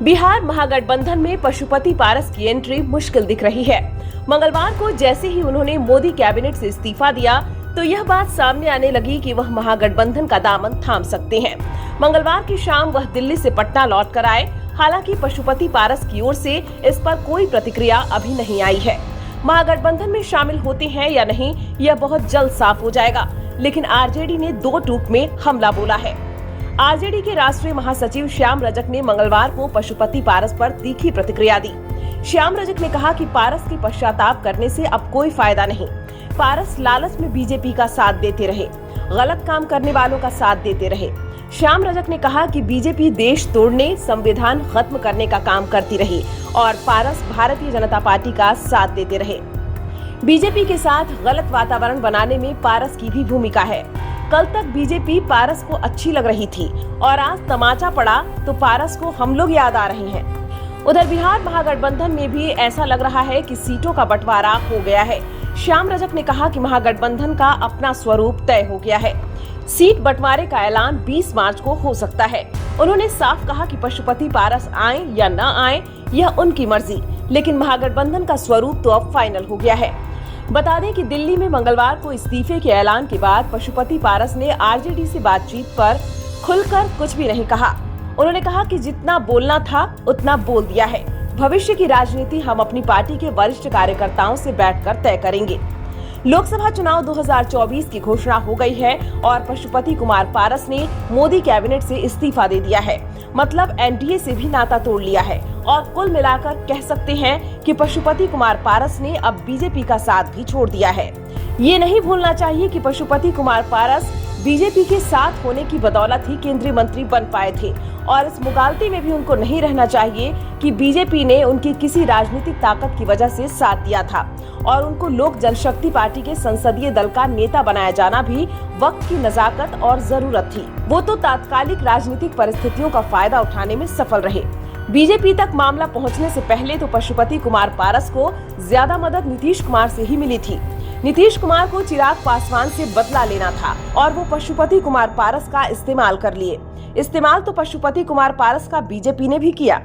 बिहार महागठबंधन में पशुपति पारस की एंट्री मुश्किल दिख रही है। मंगलवार को जैसे ही उन्होंने मोदी कैबिनेट से इस्तीफा दिया तो यह बात सामने आने लगी कि वह महागठबंधन का दामन थाम सकते हैं। मंगलवार की शाम वह दिल्ली से पटना लौट कर आए। हालांकि पशुपति पारस की ओर से इस पर कोई प्रतिक्रिया अभी नहीं आई है। महागठबंधन में शामिल होते हैं या नहीं, यह बहुत जल्द साफ हो जाएगा। लेकिन आरजेडी ने दो टूक में हमला बोला है। आरजेडी के राष्ट्रीय महासचिव श्याम रजक ने मंगलवार को पशुपति पारस पर तीखी प्रतिक्रिया दी। श्याम रजक ने कहा कि पारस के पश्चाताप करने से अब कोई फायदा नहीं। पारस लालच में बीजेपी का साथ देते रहे, गलत काम करने वालों का साथ देते रहे। श्याम रजक ने कहा कि बीजेपी देश तोड़ने, संविधान खत्म करने का काम करती रही और पारस भारतीय जनता पार्टी का साथ देते रहे। बीजेपी के साथ गलत वातावरण बनाने में पारस की भी भूमिका है। कल तक बीजेपी पारस को अच्छी लग रही थी और आज तमाचा पड़ा तो पारस को हम लोग याद आ रहे हैं। उधर बिहार महागठबंधन में भी ऐसा लग रहा है कि सीटों का बंटवारा हो गया है। श्याम रजक ने कहा कि महागठबंधन का अपना स्वरूप तय हो गया है। सीट बंटवारे का ऐलान 20 मार्च को हो सकता है। उन्होंने साफ कहा कि पशुपति पारस आए या न आए यह उनकी मर्जी, लेकिन महागठबंधन का स्वरूप तो अब फाइनल हो गया है। बता दें कि दिल्ली में मंगलवार को इस्तीफे के ऐलान के बाद पशुपति पारस ने आरजेडी से बातचीत पर खुलकर कुछ भी नहीं कहा। उन्होंने कहा कि जितना बोलना था उतना बोल दिया है। भविष्य की राजनीति हम अपनी पार्टी के वरिष्ठ कार्यकर्ताओं से बैठकर तय करेंगे। लोकसभा चुनाव 2024 की घोषणा हो गई है और पशुपति कुमार पारस ने मोदी कैबिनेट से इस्तीफा दे दिया है, मतलब एनडीए से भी नाता तोड़ लिया है। और कुल मिलाकर कह सकते हैं कि पशुपति कुमार पारस ने अब बीजेपी का साथ भी छोड़ दिया है। ये नहीं भूलना चाहिए कि पशुपति कुमार पारस बीजेपी के साथ होने की बदौलत ही केंद्रीय मंत्री बन पाए थे और इस मुगालते में भी उनको नहीं रहना चाहिए कि बीजेपी ने उनकी किसी राजनीतिक ताकत की वजह से साथ दिया था और उनको लोक जनशक्ति पार्टी के संसदीय दल का नेता बनाया जाना भी वक्त की नजाकत और जरूरत थी। वो तो तात्कालिक राजनीतिक परिस्थितियों का फायदा उठाने में सफल रहे। बीजेपी तक मामला पहुंचने से पहले तो पशुपति कुमार पारस को ज्यादा मदद नीतीश कुमार से ही मिली थी। नीतीश कुमार को चिराग पासवान से बदला लेना था और वो पशुपति कुमार पारस का इस्तेमाल कर लिए। इस्तेमाल तो पशुपति कुमार पारस का बीजेपी ने भी किया।